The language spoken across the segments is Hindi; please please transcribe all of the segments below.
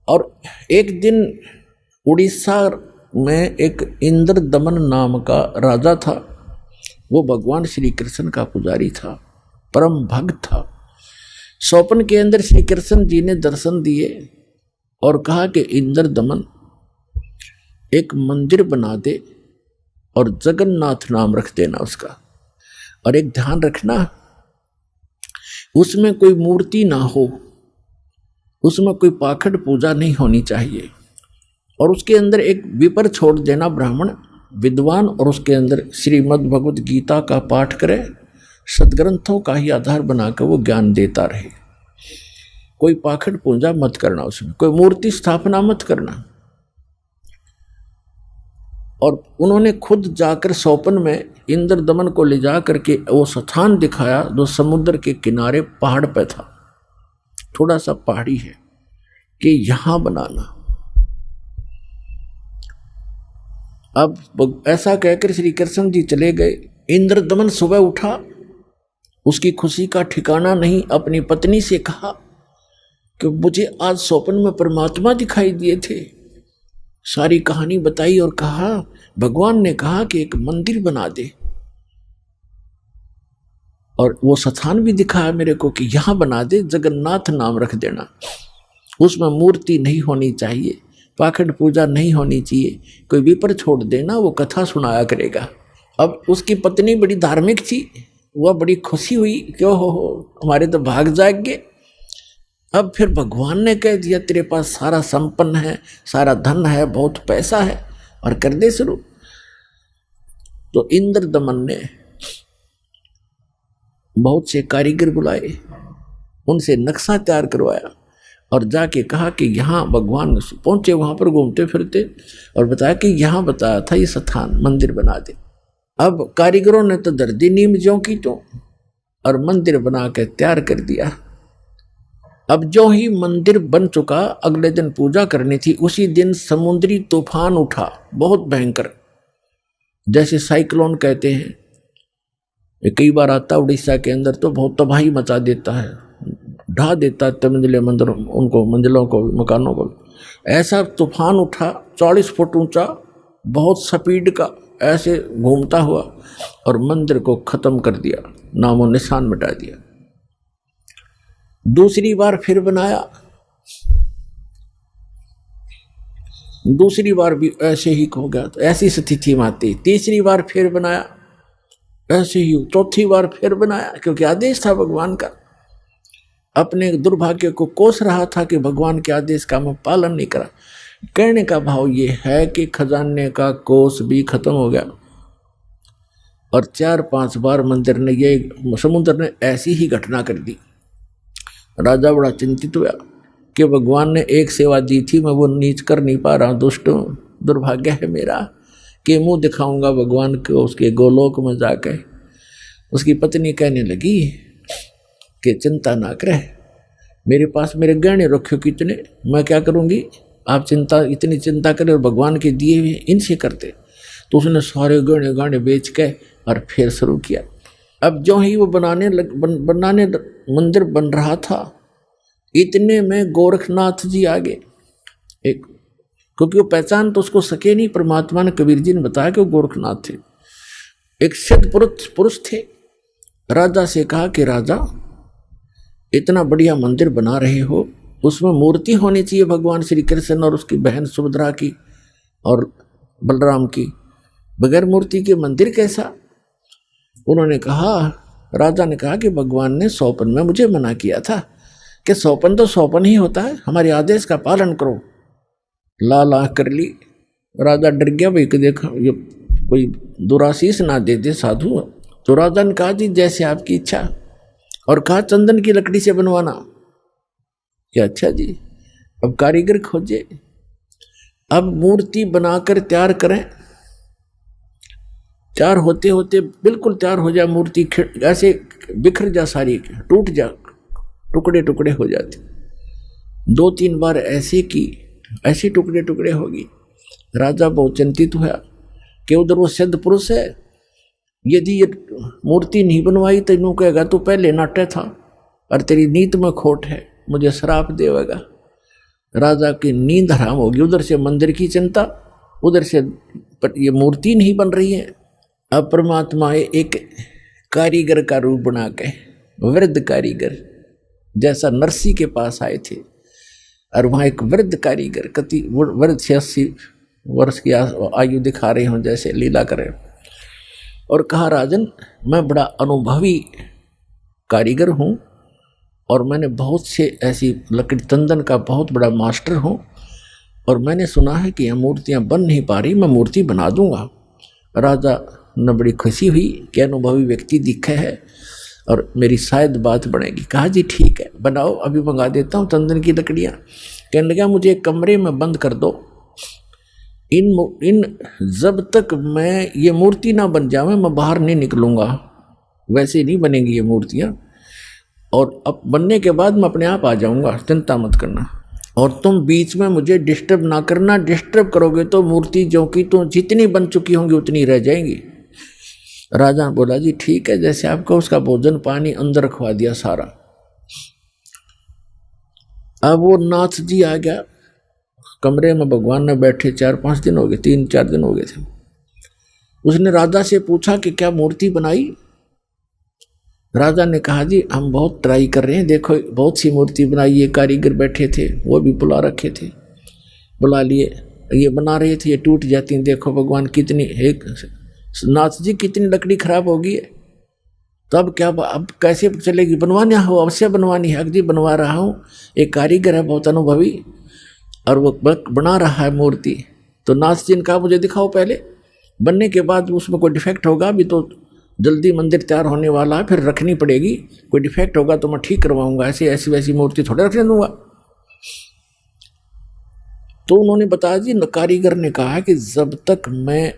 और एक दिन उड़ीसा में एक इंद्रदमन नाम का राजा था। वो भगवान श्री कृष्ण का पुजारी था, परम भक्त था। स्वप्न के अंदर श्री कृष्ण जी ने दर्शन दिए और कहा कि इंद्रदमन एक मंदिर बना दे और जगन्नाथ नाम रख देना उसका, और एक ध्यान रखना उसमें कोई मूर्ति ना हो, उसमें कोई पाखंड पूजा नहीं होनी चाहिए, और उसके अंदर एक विपर छोड़ देना ब्राह्मण विद्वान, और उसके अंदर श्रीमद् भगवद गीता का पाठ करे, सदग्रंथों का ही आधार बनाकर वो ज्ञान देता रहे। कोई पाखंड पूजा मत करना, उसमें कोई मूर्ति स्थापना मत करना। और उन्होंने खुद जाकर स्वप्न में इंद्रदमन को ले जा करके वो स्थान दिखाया जो समुद्र के किनारे पहाड़ पे था, थोड़ा सा पहाड़ी है, कि यहां बनाना। अब ऐसा कहकर श्री कृष्ण जी चले गए। इंद्रदमन सुबह उठा, उसकी खुशी का ठिकाना नहीं। अपनी पत्नी से कहा कि मुझे आज स्वप्न में परमात्मा दिखाई दिए थे। सारी कहानी बताई और कहा भगवान ने कहा कि एक मंदिर बना दे, और वो स्थान भी दिखाया मेरे को कि यहां बना दे, जगन्नाथ नाम रख देना, उसमें मूर्ति नहीं होनी चाहिए, पाखंड पूजा नहीं होनी चाहिए, कोई विपर छोड़ देना, वो कथा सुनाया करेगा। अब उसकी पत्नी बड़ी धार्मिक थी, वह बड़ी खुशी हुई, क्यों हो हमारे तो भाग जाग गए। अब फिर भगवान ने कह दिया तेरे पास सारा संपन्न है, सारा धन है, बहुत पैसा है, और कर दे शुरू। तो इंद्रदमन ने बहुत से कारीगर बुलाए, उनसे नक्शा तैयार करवाया, और जाके कहा कि यहाँ भगवान पहुंचे, वहां पर घूमते फिरते, और बताया कि यहाँ बताया था ये स्थान, मंदिर बना दे। अब कारीगरों ने तो दर्दी नीम ज्यों की तो, और मंदिर बना के तैयार कर दिया। अब जो ही मंदिर बन चुका, अगले दिन पूजा करनी थी। उसी दिन समुद्री तूफान उठा, बहुत भयंकर, जैसे साइक्लोन कहते हैं। ये कई बार आता उड़ीसा के अंदर, तो बहुत तबाही मचा देता है, ढा देता है मंजिले मंदिरों, उनको मंजिलों को, मकानों को। ऐसा तूफान उठा 40 फुट ऊंचा, बहुत स्पीड का, ऐसे घूमता हुआ, और मंदिर को खत्म कर दिया, नामो निशान मिटा दिया। दूसरी बार फिर बनाया, दूसरी बार भी ऐसे ही हो गया, तो ऐसी स्थिति में आती। तीसरी बार फिर बनाया, ऐसे ही। चौथी बार फिर बनाया, क्योंकि आदेश था भगवान का। अपने दुर्भाग्य को कोस रहा था कि भगवान के आदेश का मैं पालन नहीं करा। कहने का भाव ये है कि खजाने का कोस भी खत्म हो गया, और 4-5 बार मंदिर ने, ये समुद्र ने ऐसी ही घटना कर दी। राजा बड़ा चिंतित हुआ कि भगवान ने एक सेवा दी थी, मैं वो नीच कर नहीं पा रहा हूँ, दुष्टों, दुर्भाग्य है मेरा कि मुंह दिखाऊंगा भगवान को उसके गोलोक में जाकर। उसकी पत्नी कहने लगी कि चिंता ना करे, मेरे पास मेरे गहने रखे कितने, मैं क्या करूँगी, आप इतनी चिंता करें, और भगवान के दिए हुए इनसे करते। तो उसने सारे गहने गाने बेच के और फिर शुरू किया। अब जो ही वो बनाने मंदिर बन रहा था, इतने में गोरखनाथ जी आ गए। एक, क्योंकि वो पहचान तो उसको सके नहीं, परमात्मा ने, कबीर जी ने बताया कि वो गोरखनाथ थे। एक सिद्ध पुरुष थे। राजा से कहा कि राजा, इतना बढ़िया मंदिर बना रहे हो, उसमें मूर्ति होनी चाहिए भगवान श्री कृष्ण और उसकी बहन सुभद्रा की और बलराम की, बगैर मूर्ति के मंदिर कैसा। उन्होंने कहा, राजा ने कहा कि भगवान ने स्वप्न में मुझे मना किया था कि स्वप्न तो स्वप्न ही होता है, हमारे आदेश का पालन करो। लाल आँख कर ली। राजा डर गया, भाई कि देखो ये कोई दुराशीष ना दे दे साधु। तो राजा ने कहा जी जैसे आपकी इच्छा, और कहा चंदन की लकड़ी से बनवाना। क्या अच्छा जी। अब कारीगर खोजे, अब मूर्ति बनाकर तैयार करें। तैयार होते होते बिल्कुल तैयार हो जाए मूर्ति, ऐसे बिखर जा, सारी टूट जा, टुकड़े टुकड़े हो जाते। 2-3 बार ऐसे की, ऐसे टुकड़े टुकड़े होगी। राजा बहुत चिंतित हुआ कि उधर वो सिद्ध पुरुष है, यदि ये मूर्ति नहीं बनवाई तो इन्हों कहेगा तू पहले नाट्य था और तेरी नीत में खोट है, मुझे श्राप देगा। राजा की नींद हराम होगी। उधर से मंदिर की चिंता, उधर से ये मूर्ति नहीं बन रही है। अब परमात्मा एक कारीगर का रूप बना के, वृद्ध कारीगर जैसा नरसी के पास आए थे, और वहाँ एक वृद्ध कारीगर कति वृद्ध 86 वर्ष की आयु दिखा रहे हों जैसे लीला करें, और कहा राजन मैं बड़ा अनुभवी कारीगर हूँ और मैंने बहुत से ऐसी लकड़ी तंदन का बहुत बड़ा मास्टर हूँ, और मैंने सुना है कि यह मूर्तियाँ बन नहीं पा रही, मैं मूर्ति बना दूंगा। राजा ने बड़ी खुशी हुई कि अनुभवी व्यक्ति दिखे है और मेरी शायद बात बनेगी। कहा जी ठीक है बनाओ, अभी मंगा देता हूँ तंदन की लकड़ियाँ। कहने लगा मुझे एक कमरे में बंद कर दो, इन जब तक मैं ये मूर्ति ना बन जावे मैं बाहर नहीं निकलूँगा, वैसे नहीं बनेंगी ये मूर्तियाँ, और अब बनने के बाद मैं अपने आप आ जाऊँगा, चिंता मत करना, और तुम बीच में मुझे डिस्टर्ब ना करना, डिस्टर्ब करोगे तो मूर्ति जो कि तो जितनी बन चुकी होंगी उतनी रह जाएंगी। राजा बोला जी ठीक है जैसे आपका। उसका भोजन पानी अंदर रखवा दिया सारा। अब वो नाथ जी आ गया कमरे में, भगवान ने बैठे 4-5 दिन हो गए, 3-4 दिन हो गए थे। उसने राजा से पूछा कि क्या मूर्ति बनाई? राजा ने कहा जी हम बहुत ट्राई कर रहे हैं, देखो बहुत सी मूर्ति बनाई है, कारीगर बैठे थे वो भी बुला रखे थे, बुला लिए, ये बना रहे थे, ये टूट जाती हैं, देखो भगवान कितनी, एक नाथ जी कितनी लकड़ी खराब होगी है, तो अब क्या, अब कैसे चलेगी? बनवानी हो, अवश्य बनवानी है। जी बनवा रहा हूँ, एक कारीगर है बहुत अनुभवी और वो बना रहा है मूर्ति। तो नाथ जी ने कहा मुझे दिखाओ पहले, बनने के बाद उसमें कोई डिफेक्ट होगा, अभी तो जल्दी मंदिर तैयार होने वाला है, फिर रखनी पड़ेगी, कोई डिफेक्ट होगा तो मैं ठीक करवाऊंगा, ऐसी वैसी मूर्ति थोड़े रखने दूंगा। तो उन्होंने बताया जी, कारीगर ने कहा कि जब तक मैं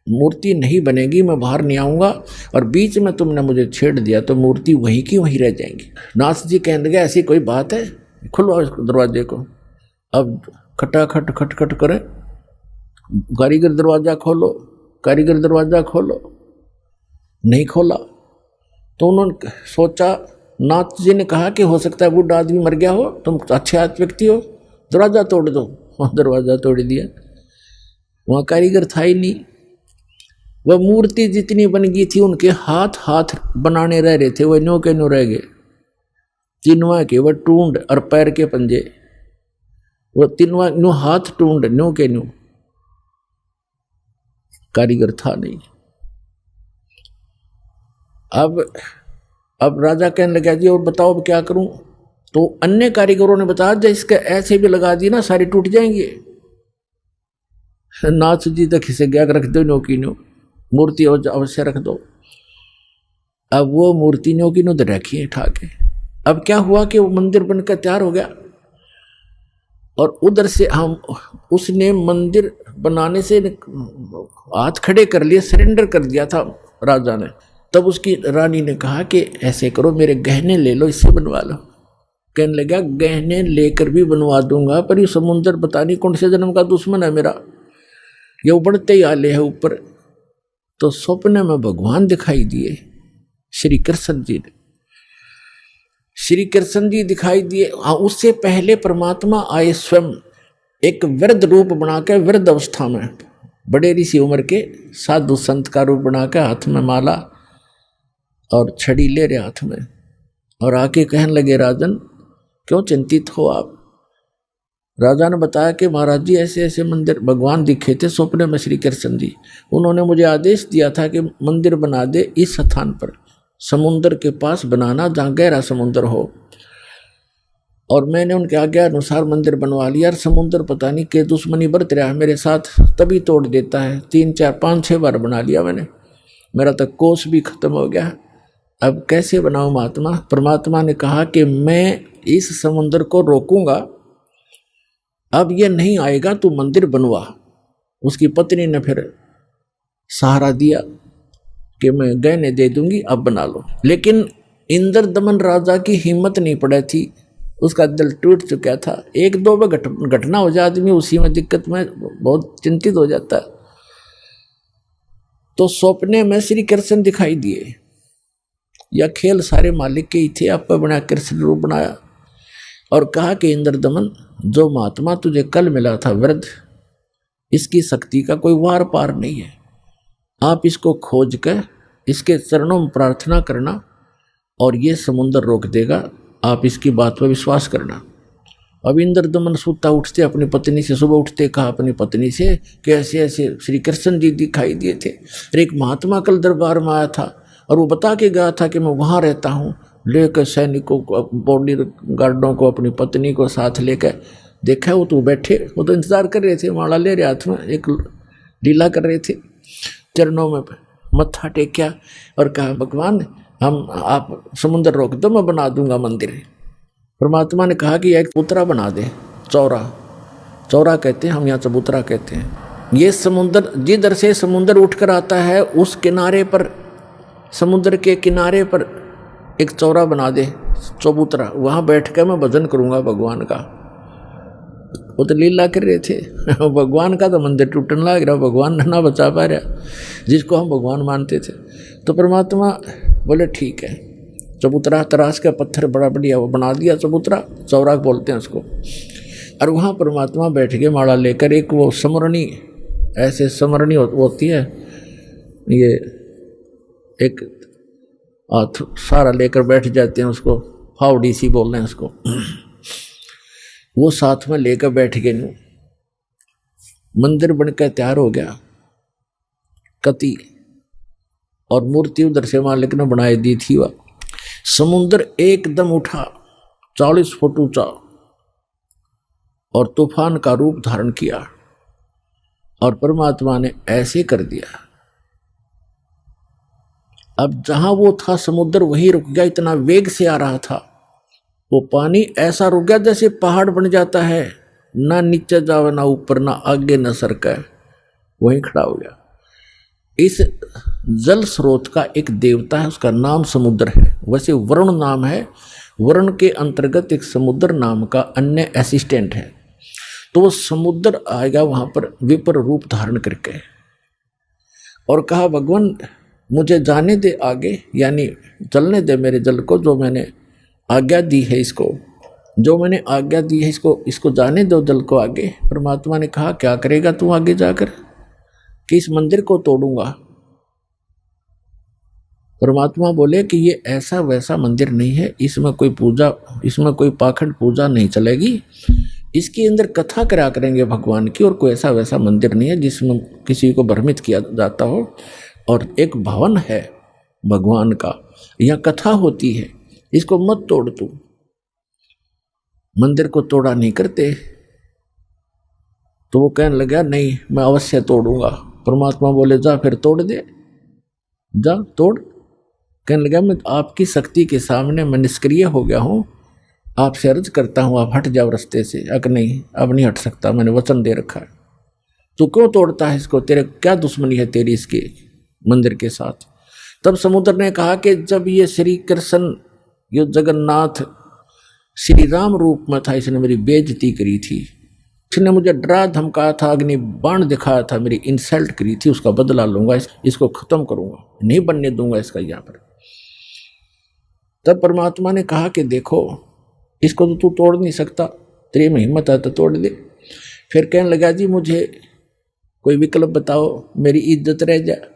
मूर्ति नहीं बनेगी मैं बाहर नहीं आऊंगा, और बीच में तुमने मुझे छेड़ दिया तो मूर्ति वहीं की वहीं रह जाएंगी। नाथ जी कहने लगे ऐसी कोई बात है, खुलवाओ इस दरवाजे को। अब खटाखट खटखट करे, कारीगर दरवाजा खोलो, कारीगर दरवाजा खोलो, नहीं खोला। तो उन्होंने सोचा, नाथ जी ने कहा कि हो सकता है बूढ़ा आदमी मर गया हो, तुम अच्छे व्यक्ति हो, दरवाजा तोड़ दो। वहाँ दरवाजा तोड़ दिया, वहाँ कारीगर था ही नहीं। वह मूर्ति जितनी बन गई थी उनके हाथ बनाने रह रहे थे, वह न्यू के न्यू रह गए, तीनवा के वह टूंड और पैर के पंजे, वो तीनवा न्यू हाथ टूंड न्यू के न्यू, कारीगर था नहीं। अब राजा कहने लगा जी और बताओ अब क्या करूं? तो अन्य कारीगरों ने बताया जब इसके ऐसे भी लगा दी ना सारी टूट जाएंगे। नाथ जी तक इसे गया रख दो, नो की नो मूर्ति अवश्य रख दो। अब वो मूर्ति नो की नो तो रखी है ठाके। अब क्या हुआ कि वो मंदिर बनकर तैयार हो गया, और उधर से हम उसने मंदिर बनाने से हाथ खड़े कर लिए, सरेंडर कर दिया था राजा ने। तब उसकी रानी ने कहा कि ऐसे करो मेरे गहने ले लो, इससे बनवा लो। कहने लगा गहने लेकर भी बनवा दूंगा, पर ये समुंदर पता नहीं कौन से जन्म का दुश्मन है मेरा, ये उबड़ते ही आले है ऊपर। तो सपने में भगवान दिखाई दिए, श्री कृष्ण जी ने, श्री कृष्ण जी दिखाई दिए। उससे पहले परमात्मा आए स्वयं एक वृद्ध रूप बना के, वृद्ध अवस्था में बड़े ऋषि उम्र के साधु संत का रूप बना के, हाथ में माला और छड़ी ले रहे हाथ में, और आके कहने लगे राजन क्यों चिंतित हो आप? राजा ने बताया कि महाराज जी ऐसे ऐसे मंदिर भगवान दिखे थे सपने में श्री कृष्ण जी, उन्होंने मुझे आदेश दिया था कि मंदिर बना दे इस स्थान पर, समुद्र के पास बनाना जहाँ गहरा समुद्र हो, और मैंने उनके आज्ञा अनुसार मंदिर बनवा लिया। और समुद्र पता नहीं के दुश्मनी बरत रहा है मेरे साथ, तभी तोड़ देता है, 3 4 5 6 बार बना लिया मैंने, मेरा तक कोष भी खत्म हो गया। अब कैसे बनाऊं महात्मा? परमात्मा ने कहा कि मैं इस समुद्र को रोकूंगा, अब ये नहीं आएगा, तू मंदिर बनवा। उसकी पत्नी ने फिर सहारा दिया कि मैं गहने दे दूंगी, अब बना लो। लेकिन इंद्र दमन राजा की हिम्मत नहीं पड़ी थी, उसका दिल टूट चुका था। 1-2 बार घटना हो जाए आदमी उसी में दिक्कत में बहुत चिंतित हो जाता है। तो सपने में श्री कृष्ण दिखाई दिए, या खेल सारे मालिक के ही थे, आप बना कृष्ण रूप बनाया। और कहा कि इंद्रदमन, जो महात्मा तुझे कल मिला था वृद्ध, इसकी शक्ति का कोई वार पार नहीं है। आप इसको खोज कर इसके चरणों में प्रार्थना करना और ये समुद्र रोक देगा। आप इसकी बात पर विश्वास करना। अब इंद्रदमन सुता उठते अपनी पत्नी से, सुबह उठते कहा अपनी पत्नी से कि ऐसे ऐसे श्री कृष्ण जी दिखाई दिए थे और एक महात्मा कल दरबार में आया था और वो बता के गया था कि मैं वहाँ रहता हूँ। लेकर सैनिकों को, बॉडी गार्डों को, अपनी पत्नी को साथ लेकर देखा, वो तो बैठे, वो तो इंतजार कर रहे थे, माला ले रहे हाथ में, एक लीला कर रहे थे। चरणों में मत्था टेक्या और कहा भगवान आप समुद्र रोक दो, मैं बना दूंगा मंदिर। परमात्मा ने कहा कि एक चबूतरा बना दे, चौरा कहते हैं हम यहाँ, चबूतरा कहते हैं। ये समुद्र जिधर से समुद्र उठकर आता है उस किनारे पर, समुद्र के किनारे पर एक चौरा बना दे, चबूतरा, वहाँ बैठ कर मैं भजन करूँगा भगवान का। वो तो लीला कर रहे थे भगवान का तो मंदिर टूटने लग रहा, भगवान ना बचा पा रहा जिसको हम भगवान मानते थे। तो परमात्मा बोले ठीक है, चबूतरा तराश का पत्थर बड़ा बढ़िया वो बना दिया, चबूतरा, चौरा बोलते हैं उसको। और वहाँ परमात्मा बैठ के माला लेकर, एक वो समरणी, ऐसे समरणी होती है, ये एक हाथ सारा लेकर बैठ जाते हैं, उसको फावड़ी सी बोल रहे हैं उसको, वो साथ में लेकर बैठ गए। मंदिर बनकर तैयार हो गया, कति और मूर्ति उधर से मालिक ने बनाई दी थी। वह समुद्र एकदम उठा 40 फुट ऊंचा और तूफान का रूप धारण किया और परमात्मा ने ऐसे कर दिया। अब जहां वो था समुद्र वहीं रुक गया, इतना वेग से आ रहा था वो पानी, ऐसा रुक गया जैसे पहाड़ बन जाता है, ना नीचे जावे ना ऊपर, ना आगे ना सरका, वहीं खड़ा हो गया। इस जल स्रोत का एक देवता है, उसका नाम समुद्र है। वैसे वरुण नाम है, वरुण के अंतर्गत एक समुद्र नाम का अन्य असिस्टेंट है। तो वो समुद्र आएगा वहां पर विपर रूप धारण करके और कहा भगवान मुझे जाने दे आगे, यानी चलने दे मेरे जल को, जो मैंने आज्ञा दी है इसको, जो मैंने आज्ञा दी है इसको जाने दो जल को आगे। परमात्मा ने कहा क्या करेगा तू आगे जाकर, कि इस मंदिर को तोड़ूंगा। परमात्मा बोले कि ये ऐसा वैसा मंदिर नहीं है, इसमें कोई पूजा, इसमें कोई पाखंड पूजा नहीं चलेगी, इसके अंदर कथा करा करेंगे भगवान की, और कोई ऐसा वैसा मंदिर नहीं है जिसमें किसी को भ्रमित किया जाता हो। और एक भवन है भगवान का, यहाँ कथा होती है, इसको मत तोड़ तू। मंदिर को तोड़ा नहीं करते। तो वो कहने लगा नहीं मैं अवश्य तोड़ूंगा। परमात्मा बोले जा फिर तोड़ दे, जा तोड़। कहने लगा मैं आपकी शक्ति के सामने मैं निष्क्रिय हो गया हूँ, आपसे अर्ज करता हूँ आप हट जाओ रास्ते से। अक नहीं, अब नहीं हट सकता, मैंने वचन दे रखा है। तू क्यों तोड़ता है इसको, तेरे क्या दुश्मनी है तेरी इसके मंदिर के साथ। तब समुद्र ने कहा कि जब ये श्री कृष्ण, ये जगन्नाथ श्री राम रूप में था, इसने मेरी बेइज्जती करी थी, इसने मुझे डरा धमकाया था, अग्नि बाण दिखाया था, मेरी इंसल्ट करी थी, उसका बदला लूंगा, इसको खत्म करूंगा, नहीं बनने दूंगा इसका यहाँ पर। तब परमात्मा ने कहा कि देखो इसको तो तू तोड़ नहीं सकता, तेरे में हिम्मत है तो तोड़ दे। फिर कहने लगा जी मुझे कोई विकल्प बताओ, मेरी इज्जत रह जाए।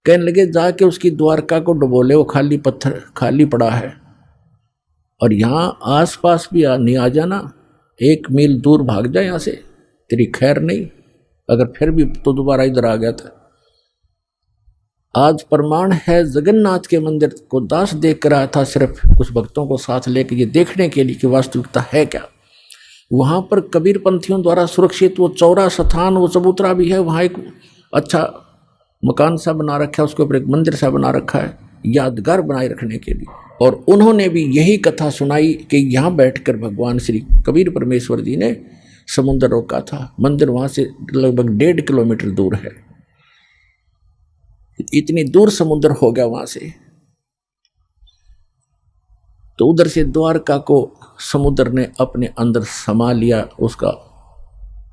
कहने लगे जाके उसकी द्वारका को डुबो ले, वो खाली पत्थर खाली पड़ा है, और यहाँ आसपास भी नहीं आ जाना, 1 मील दूर भाग जाए यहाँ से, तेरी खैर नहीं। अगर फिर भी तो दोबारा इधर आ गया था। आज प्रमाण है जगन्नाथ के मंदिर को दास देख कर आया था, सिर्फ कुछ भक्तों को साथ लेकर ये देखने के लिए कि वास्तविकता है क्या। वहाँ पर कबीर पंथियों द्वारा सुरक्षित वो चौरा स्थान, वो चबूतरा भी है, वहाँ एक अच्छा मकान सा बना रखा है, उसके ऊपर एक मंदिर सा बना रखा है यादगार बनाए रखने के लिए। और उन्होंने भी यही कथा सुनाई कि यहाँ बैठकर भगवान श्री कबीर परमेश्वर जी ने समुद्र रोका था। मंदिर वहाँ से लगभग 1.5 किलोमीटर दूर है, इतनी दूर समुद्र हो गया वहाँ से। तो उधर से द्वारका को समुद्र ने अपने अंदर समा लिया, उसका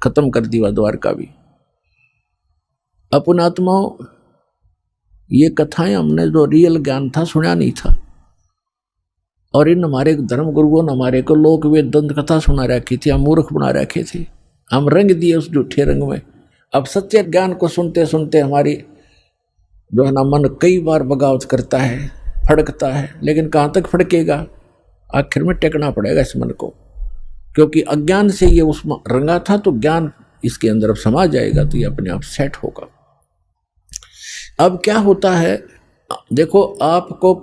खत्म कर दिया द्वारका भी। अपनात्माओं, ये कथाएं हमने जो रियल ज्ञान था सुना नहीं था, और इन हमारे धर्म गुरुओं ने हमारे को लोक वेद दंत कथा सुना रखी थी, हम मूर्ख बना रखे थे, हम रंग दिए उस झूठे रंग में। अब सच्चे ज्ञान को सुनते सुनते हमारी जो है ना मन कई बार बगावत करता है, फड़कता है, लेकिन कहाँ तक फड़केगा, आखिर में टेकना पड़ेगा इस मन को, क्योंकि अज्ञान से ये उस रंगा था, तो ज्ञान इसके अंदर अब समा जाएगा तो ये अपने आप सेट होगा। अब क्या होता है, देखो आपको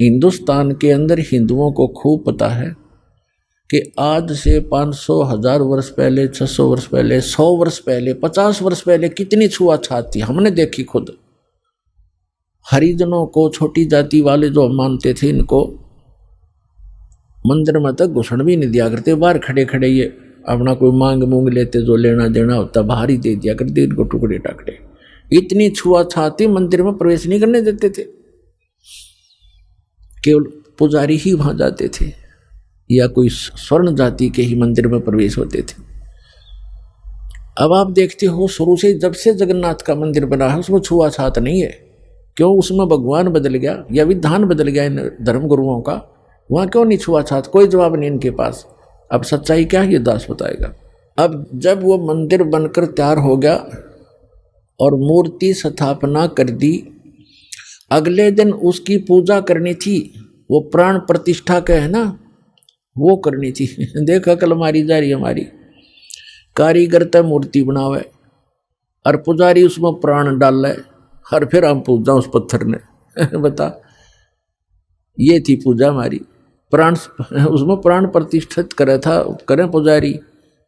हिंदुस्तान के अंदर हिंदुओं को खूब पता है कि आज से 500 1000 वर्ष पहले, 600 वर्ष पहले, 100 वर्ष पहले, 50 वर्ष पहले कितनी छुआछात थी, हमने देखी खुद। हरिजनों को, छोटी जाति वाले जो मानते थे, इनको मंदिर में तक घुसण भी नहीं दिया करते, बाहर खड़े खड़े ये अपना कोई मांग मूंग लेते, जो लेना देना होता बाहर ही दे दिया करते, इनको टुकड़े टाकड़े। इतनी छुआछात थी, मंदिर में प्रवेश नहीं करने देते थे, केवल पुजारी ही वहां जाते थे या कोई स्वर्ण जाति के ही मंदिर में प्रवेश होते थे। अब आप देखते हो शुरू से जब से जगन्नाथ का मंदिर बना है उसमें छुआछात नहीं है। क्यों? उसमें भगवान बदल गया या विधान बदल गया इन धर्म गुरुओं का, वहां क्यों नहीं छुआछात? कोई जवाब नहीं इनके पास। अब सच्चाई क्या है ये दास बताएगा। अब जब वो मंदिर बनकर तैयार हो गया और मूर्ति स्थापना कर दी, अगले दिन उसकी पूजा करनी थी, वो प्राण प्रतिष्ठा का है ना, वो करनी थी। देखा कल हमारी जा रही हमारी कारीगर तय मूर्ति बनावे और पुजारी उसमें प्राण डाल है, और फिर हम पूजा उस पत्थर ने बता, ये थी पूजा हमारी। प्राण उसमें प्राण प्रतिष्ठित करे था, करें पुजारी,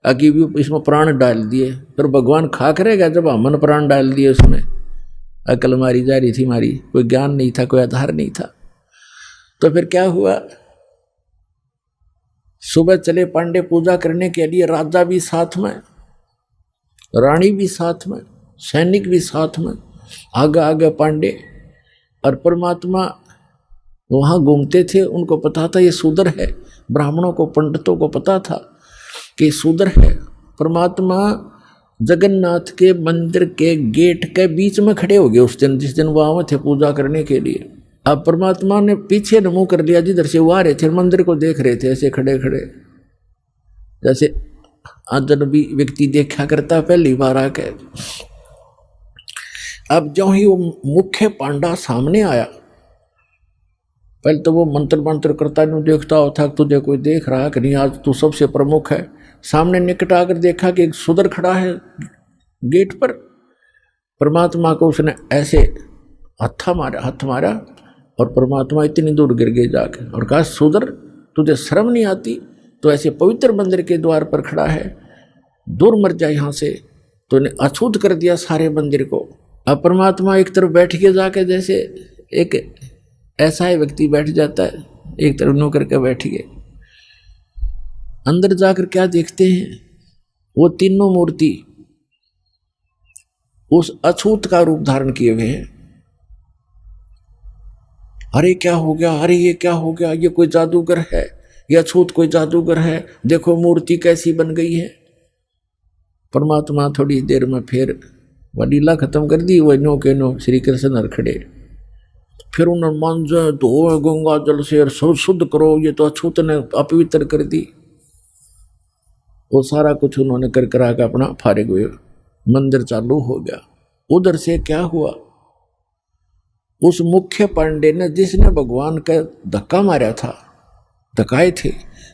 अभी भी इसमें प्राण डाल दिए, फिर भगवान खा करेगा जब हमने प्राण डाल दिए उसमें। अकल मारी जा रही थी हमारी, कोई ज्ञान नहीं था, कोई आधार नहीं था। तो फिर क्या हुआ, सुबह चले पांडे पूजा करने के लिए, राजा भी साथ में, रानी भी साथ में, सैनिक भी साथ में, आगे आगे पांडे। और परमात्मा वहाँ घूमते थे, उनको पता था ये शूद्र है, ब्राह्मणों को, पंडितों को पता था कि शूद्र है। परमात्मा जगन्नाथ के मंदिर के गेट के बीच में खड़े हो गए उस दिन, जिस दिन वो आए थे पूजा करने के लिए। अब परमात्मा ने पीछे मुंह कर लिया, जिधर से वो आ रहे थे, मंदिर को देख रहे थे ऐसे खड़े खड़े, जैसे अजनबी व्यक्ति देखा करता पहली बार आके। अब जो ही वो मुख्य पांडा सामने आया, पहले तो वो मंत्र करता नहीं देखता होता, तुझे कोई देख रहा कि नहीं, आज तू सबसे प्रमुख है। सामने निकट आकर देखा कि एक शूद्र खड़ा है गेट पर। परमात्मा को उसने ऐसे हाथ मारा और परमात्मा इतनी दूर गिर गए जाके और कहा, शूद्र तुझे शर्म नहीं आती? तो ऐसे पवित्र मंदिर के द्वार पर खड़ा है, दूर मर जाए यहाँ से। तो ने अछूत कर दिया सारे मंदिर को। अब परमात्मा एक तरफ बैठ के जाके, जैसे एक ऐसा ही व्यक्ति बैठ जाता है, एक तरफ नो करके बैठ गए। अंदर जाकर क्या देखते हैं, वो तीनों मूर्ति उस अछूत का रूप धारण किए हुए हैं। अरे क्या हो गया, अरे ये क्या हो गया, ये कोई जादूगर है, ये अछूत कोई जादूगर है, देखो मूर्ति कैसी बन गई है। परमात्मा थोड़ी देर में फिर वह लीला खत्म कर दी, वह नो के नो श्री कृष्ण खड़े। फिर उन्होंने मांझे धो गंगा जल से शुद्ध करो, ये तो अछूत ने अपवित्र कर दी। वो सारा कुछ उन्होंने कर करा के अपना फारिग हुए, मंदिर चालू हो गया। उधर से क्या हुआ, उस मुख्य पांडे ने, जिसने भगवान का धक्का मारा था, धक्काए थे,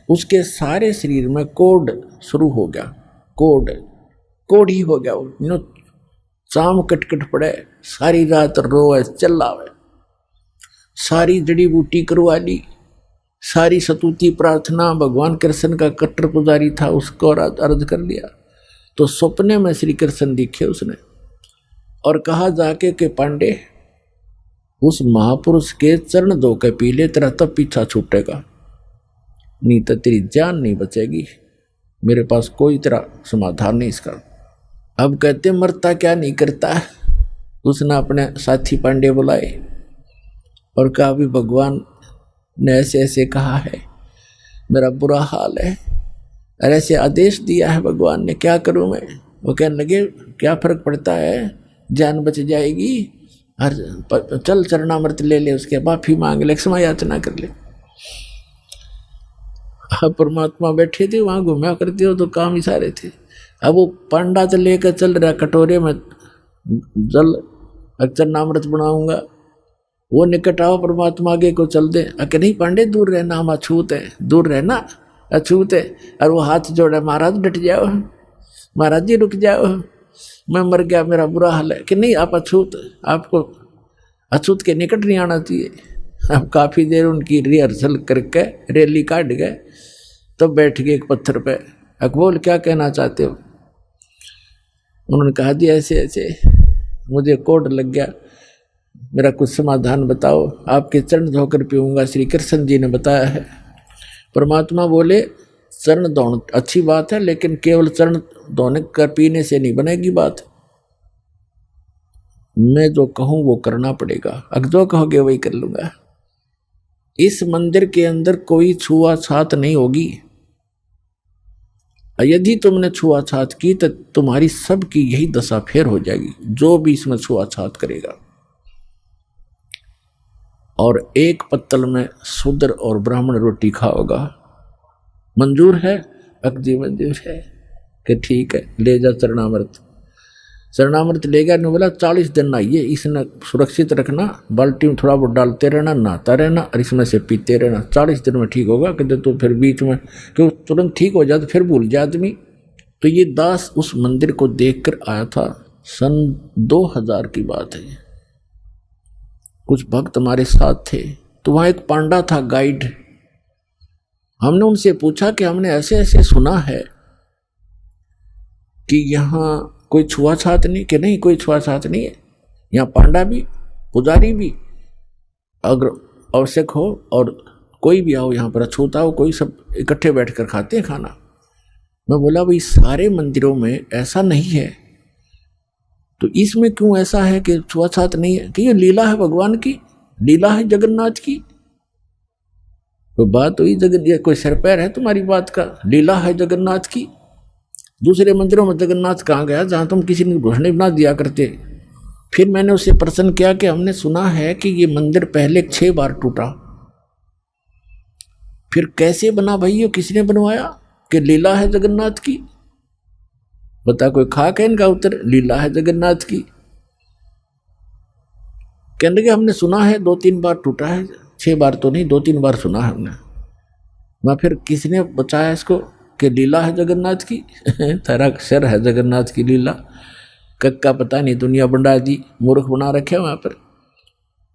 उसके सारे शरीर में कोढ़ शुरू हो गया। कोढ़ ही हो गया, चाम कटकट पड़े, सारी रात रोए चिल्लावे, सारी जड़ी बूटी करवा ली, सारी सतुति प्रार्थना। भगवान कृष्ण का कट्टर पुजारी था, उसको अर्ज कर लिया। तो सपने में श्री कृष्ण दिखे उसने और कहा जाके कि पांडे, उस महापुरुष के चरण धो के पी ले, तेरा तब पीछा छूटेगा, नहीं तो तेरी जान नहीं बचेगी। मेरे पास कोई तेरा समाधान नहीं इसका। अब कहते मरता क्या नहीं करता। उसने अपने साथी पांडे बुलाए और कहा, भी भगवान ने ऐसे ऐसे कहा है, मेरा बुरा हाल है, और ऐसे आदेश दिया है भगवान ने, क्या करूं मैं? वो कहने लगे, क्या फर्क पड़ता है, जान बच जाएगी, और चल चरणामृत ले ले, उसके माफी मांग ले, क्षमा याचना कर ले। अब परमात्मा बैठे थे वहां, घूमया करते हो तो काम ही सारे थे। अब वो पांडा तो लेकर चल रहा कटोरे में जल चरणामृत बनाऊंगा, वो निकट आओ परमात्मा आगे को चल दे। अके नहीं पांडे दूर रहना, हम अछूत है, दूर रहना अछूत है। और वो हाथ जोड़े, महाराज डट जाओ, महाराज जी रुक जाओ, मैं मर गया, मेरा बुरा हाल है। कि नहीं आप अछूत, आपको अछूत के निकट नहीं आना चाहिए। अब काफ़ी देर उनकी रिहर्सल करके रैली काट गए, तब बैठ गए एक पत्थर पे। अकबोल क्या कहना चाहते हो? उन्होंने कहा जी ऐसे ऐसे मुझे कोड लग गया, मेरा कुछ समाधान बताओ। आपके चरण धोकर पीऊँगा, श्री कृष्ण जी ने बताया है। परमात्मा बोले चरण धोना अच्छी बात है, लेकिन केवल चरण धोने कर पीने से नहीं बनेगी बात। मैं जो कहूँ वो करना पड़ेगा, अगर जो कहोगे वही कर लूँगा। इस मंदिर के अंदर कोई छुआछात नहीं होगी। यदि तुमने छुआछात की तो तुम्हारी सबकी यही दशा फेर हो जाएगी, जो भी इसमें छुआछात करेगा। और एक पत्तल में शूद्र और ब्राह्मण रोटी खाओगा। मंजूर है? अकजी मंजूर है। कि ठीक है, ले जा चरणामृत। चरणामृत ले गया, ने बोला 40 दिन नहाइए, इसने सुरक्षित रखना, बाल्टी में थोड़ा बहुत डालते रहना, नहाता रहना और इसमें से पीते रहना, 40 दिन में ठीक होगा। कहते तो फिर बीच में क्यों तुरंत ठीक हो जाए तो फिर भूल जाए आदमी। तो ये दास उस मंदिर को देखकर आया था, सन 2000 की बात है। कुछ भक्त हमारे साथ थे, तो वहाँ एक पांडा था गाइड। हमने उनसे पूछा कि हमने ऐसे ऐसे सुना है कि यहाँ कोई छुआछात नहीं। कि नहीं कोई छुआछात नहीं है, यहाँ पांडा भी पुजारी भी अगर आवश्यक हो और कोई भी आओ यहाँ पर अछूता हो, कोई सब इकट्ठे बैठकर खाते हैं खाना। मैं बोला भाई सारे मंदिरों में ऐसा नहीं है, तो इसमें क्यों ऐसा है कि छुआछात नहीं है? कि ये लीला है भगवान की, लीला है जगन्नाथ की। तो बात हुई ये कोई सिर पैर है तुम्हारी बात का? लीला है जगन्नाथ की। दूसरे मंदिरों में जगन्नाथ कहाँ गया जहाँ तुम किसी ने घोषणा ना दिया करते? फिर मैंने उससे प्रश्न किया कि हमने सुना है कि ये मंदिर पहले 6 बार टूटा, फिर कैसे बना भाई, ये किसने बनवाया? कि लीला है जगन्नाथ की। बता कोई खाक है इनका उत्तर? लीला है जगन्नाथ की। कहने लगे हमने सुना है 2-3 बार टूटा है, 6 बार तो नहीं, 2-3 बार सुना है हमने। मैं फिर किसने बचाया इसको कि लीला है जगन्नाथ की? तेरा सिर है जगन्नाथ की लीला। कक्का पता नहीं दुनिया बंडा दी मूर्ख बना रखे वहां पर,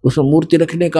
उसमें मूर्ति रखने का